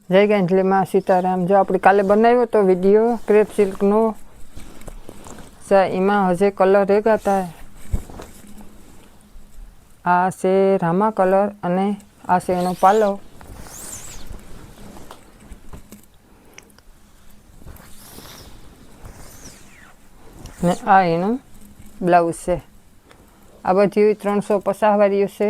જય ગાંધલીમાં સીતારામ। જો આપણે કાલે બનાવ્યો તો વિડીયો ક્રેપ સિલ્કનો, એમાં હજે કલર રેગા હતા। આ છે રામા કલર અને આ છે એનો પાલવ। ને આ એનું બ્લાઉઝ છે। આ બધી 350 વાળી છે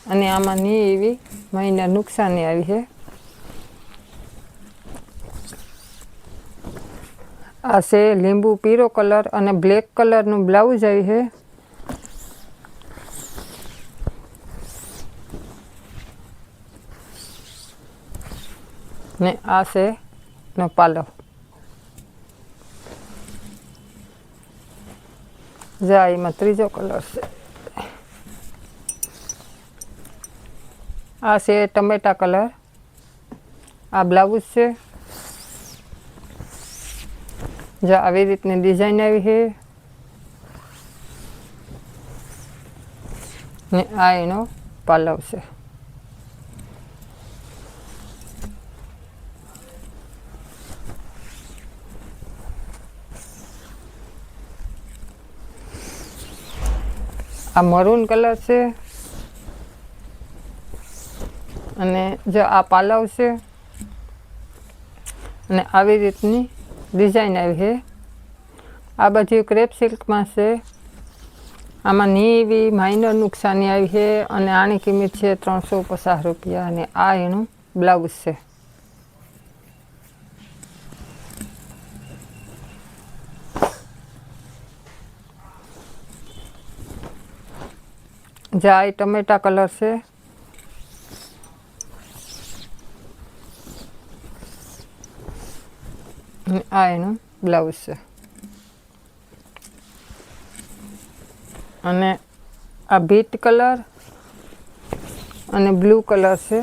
અને આમાં નહીં એવી મહિના નુકસાની આવી છે। આ છે લીંબુ પીળો કલર અને બ્લેક કલરનું બ્લાઉઝ આવી છે। ને આ છે નો પાલવ। જા એમાં ત્રીજો કલર છે। આ છે ટમેટા કલર। આ બ્લાઉઝ છે। જો આવી રીતની ડિઝાઇન આવી છે ને આ એનો પાલવ છે। આ મરૂન કલર છે અને જો આ પાલવ છે અને આવી રીતની ડિઝાઇન આવી છે। આ બધી ક્રેપ સિલ્કમાં છે। આમાં ની એવી માઇનર નુકસાની આવી છે અને આની કિંમત છે 350 રૂપિયા અને આ એનું બ્લાઉઝ છે। જા આ ટમેટા કલર છે। આ એનું બ્લાઉઝ છે અને આ બીટ કલર અને બ્લુ કલર છે।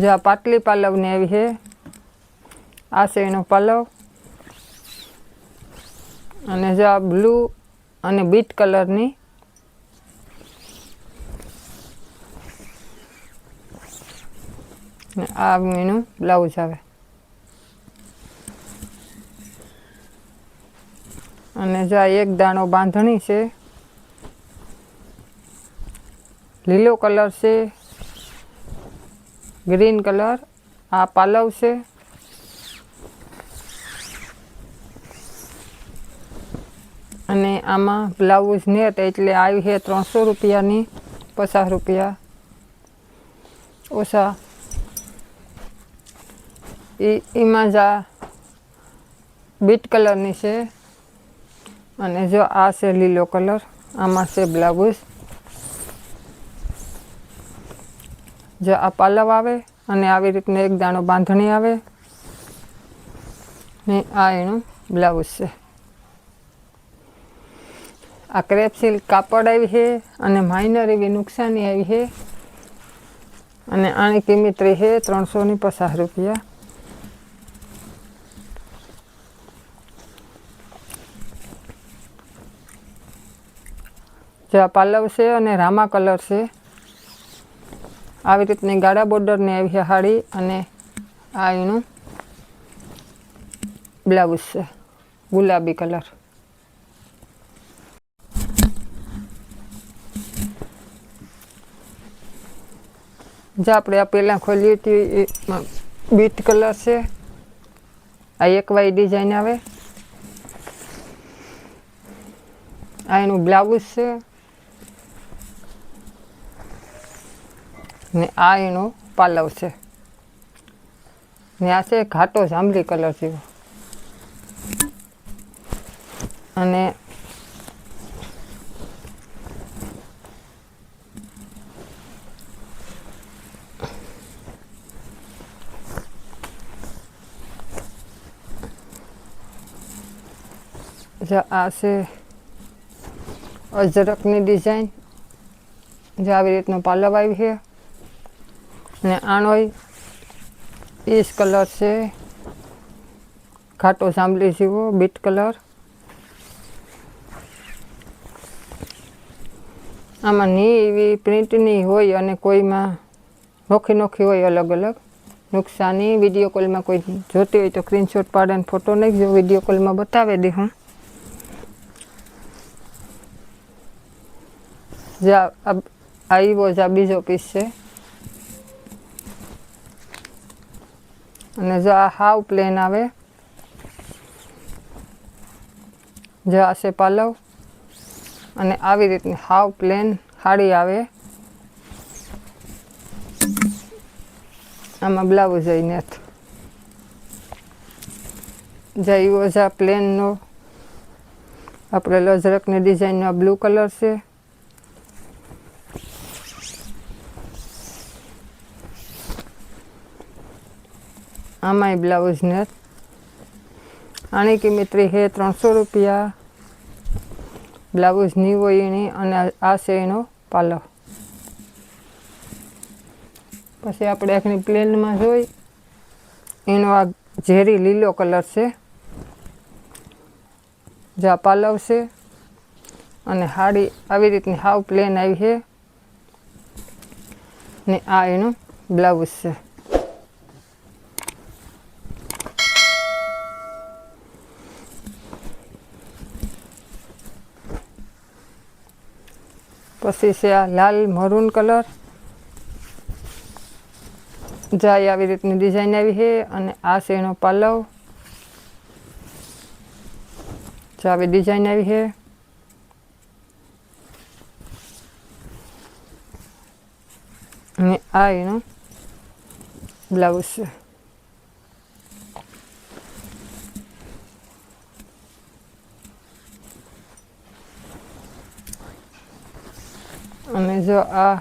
જો આ પાટલી પાલવની આવી છે। આ છે એનો પાલવ અને જો આ બ્લુ અને બીટ કલરની આ એનું બ્લાઉઝ આવે અને જો આ એક દાણો બાંધણી છે। લીલો કલર છે, ગ્રીન કલર। આ પાલવ છે અને આમાં બ્લાઉઝ નેટ એટલે આવી છે 300 રૂપિયાની 50 રૂપિયા ઓછા। એમાં જ આ બીટ કલરની છે અને જો આ છે લીલો કલર। આમાં છે બ્લાઉઝ। જો આ પાલવ આવે અને આવી રીતને એક દાણો બાંધણી આવે ને આ એનું બ્લાઉઝ છે। આ ક્રેપ સિલ્ક કાપડ આવી છે અને માઇનર એવી નુકસાની આવી છે અને આની કિંમત રહી છે 350 રૂપિયા। જો આ પાલવ છે અને રામા કલર છે। આવી રીતની ગાળા બોર્ડરની આવી છે સાડી અને આ એનું બ્લાઉઝ છે ગુલાબી કલર। જો આપણે આ પહેલાં ખોલી હતી એમાં બીટ કલર છે। આ એક વાય ડિઝાઇન આવે। આ એનું બ્લાઉઝ છે ને આ એનો પાલવ છે ને આ છે ઘાટો જાંબલી કલર જેવો અને જો આ છે અજરકની ડિઝાઇન। જો આવી રીતનો પાલવ આવી છે ને આનો ઈસ કલર છે ઘાટો જાંબલી જેવો બીટ કલર આમાં ની એવી પ્રિન્ટની હોય અને કોઈમાં નોખી નોખી હોય અલગ અલગ નુકસાની. વિડીયો કોલમાં કોઈ જોતી હોય તો સ્ક્રીનશોટ પાડીને ફોટો નાખજો, વિડીયો કોલમાં બતાવી દે હું. જા આવ્યો જા બીજો પીસ છે અને જો આ હાવ પ્લેન આવે. જો આ છે પાલવ અને આવી રીતની હાવ પ્લેન સાડી આવે. આમાં બ્લાઉઝ જઈને જઈવો જા પ્લેનનો આપણે લજરકની ડિઝાઇનનો બ્લુ કલર છે. આમાંય બ્લાઉઝ ને આની કિંમત છે 300 રૂપિયા. બ્લાઉઝ ની હોય એની અને આ છે એનો પાલવ. પછી આપણે આખની પ્લેનમાં જોઈ એનો આ ઝેરી લીલો કલર છે. જા પાલવ છે અને સાડી આવી રીતની હાવ પ્લેન આવી છે ને આ એનું બ્લાઉઝ છે. પછી છે આ લાલ મરૂન કલર. જાય આવી રીતની ડિઝાઇન આવી છે અને આ છે એનો પાલવ. જો આવી ડિઝાઇન આવી છે અને આ એનો બ્લાઉઝ છે. અને જો આ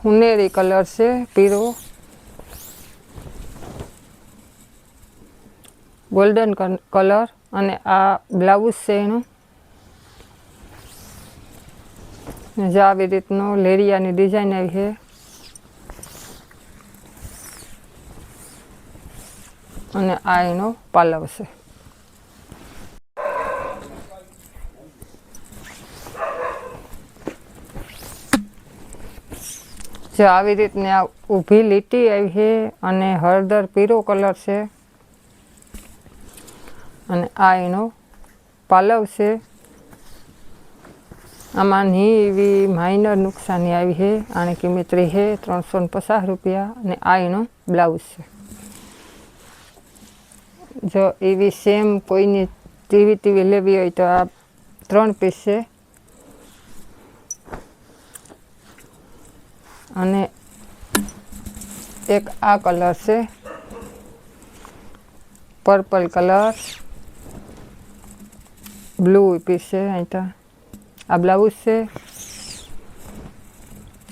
હુનેરી કલર છે પીળો ગોલ્ડન કલર અને આ બ્લાઉઝ છે એનું. જો આવી રીતનો લેરિયાની ડિઝાઇન આવી છે અને આ એનો પાલવ છે. જો આવી રીતની આ ઊભી લીટી આવી છે અને હળદર પીળો કલર છે અને આ એનો પાલવ છે. આમાં ની એવી માઇનર નુકસાની આવી છે. આની કિંમત છે 350 રૂપિયા અને આ એનો બ્લાઉઝ છે. જો એવી સેમ કોઈની ટીવી લેવી હોય તો આ 3 પીસ છે અને એક આ કલર છે પર્પલ કલર બ્લુ પીસ છે. અહીં આ બ્લાઉઝ છે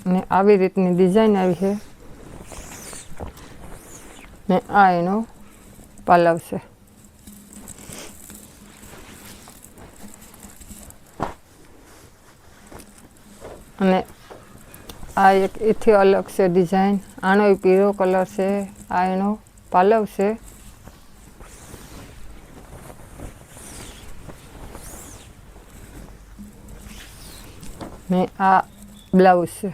ને આવી રીતની ડિઝાઇન આવી છે ને આ એનો પાલવ છે. અને આ એક એથી અલગ છે ડિઝાઇન. આનો પીળો કલર છે. આ એનો પાલવ છે ને આ બ્લાઉઝ છે.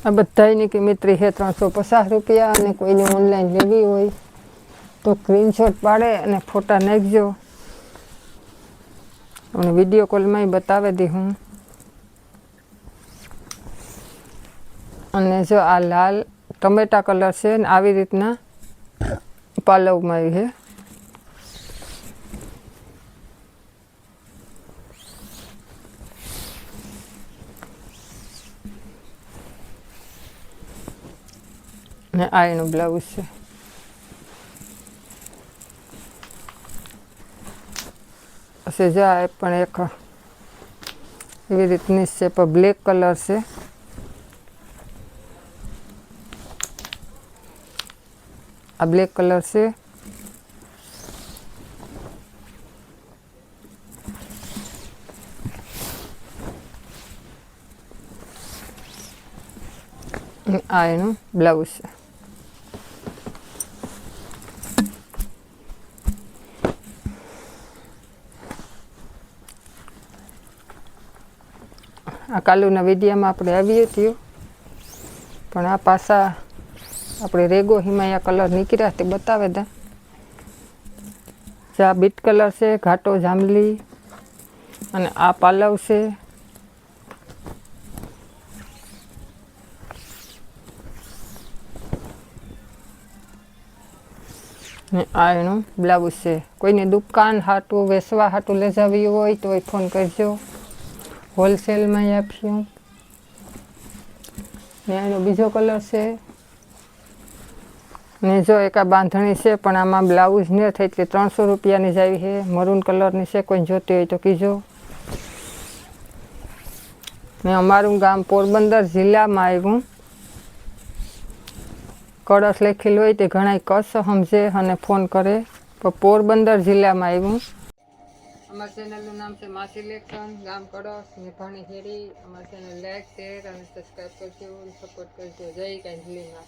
આ બધાની કિંમત છે 350 રૂપિયા અને કોઈને ઓનલાઈન લેવી હોય તો સ્ક્રીનશોટ પાડે અને ફોટા નાખજો અને વિડીયો કોલમાં બતાવી દઈ હું. અને જો આ લાલ ટમેટા કલર છે ને આવી રીતના પાલવમાં આવી છે. ને આ એનું બ્લાઉઝ છે. પછી જો આ પણ એક એવી રીતની છે પણ બ્લેક કલર છે. આ બ્લેક કલર છે આ એનું બ્લાઉઝ છે. આ કાલુના વિડીયામાં આપણે આવ્યું હતું, પણ આ પાછા આપણે રેગો હિમાયા કલર નીકળ્યા તે બતાવે દા. આ બીટ કલર છે, ઘાટો જાંબલી, અને આ પાલવ છે. ને આ એનું બ્લાઉઝ છે. કોઈને દુકાન હાટું વેચવા હાટું લઈ જવી હોય તો ફોન કરજો, હોલસેલમાં આપ્યું. ને એનો બીજો કલર છે. ને જો એક આ બાંધણી છે, પણ આમાં બ્લાઉઝ ન થાય એટલે 300 રૂપિયાની જ આવી છે. મરૂન કલરની છે, કોઈ જોતી હોય તો કીજો. ને અમારું ગામ પોરબંદર જિલ્લામાં આવ્યું. કળશ લખેલું હોય તે ઘણા કચ્છ સમજે અને ફોન કરે, તો પોરબંદર જિલ્લામાં આવ્યું. અમારા ચેનલનું નામ છે મા સિલેક્શન, ગામ કળશ, નિભાણી હેરી. અમારા ચેનલ લાઈક, શેર અને સબસ્ક્રાઈબ કરજો, સપોર્ટ કરજો. જય કાંજલીમાં.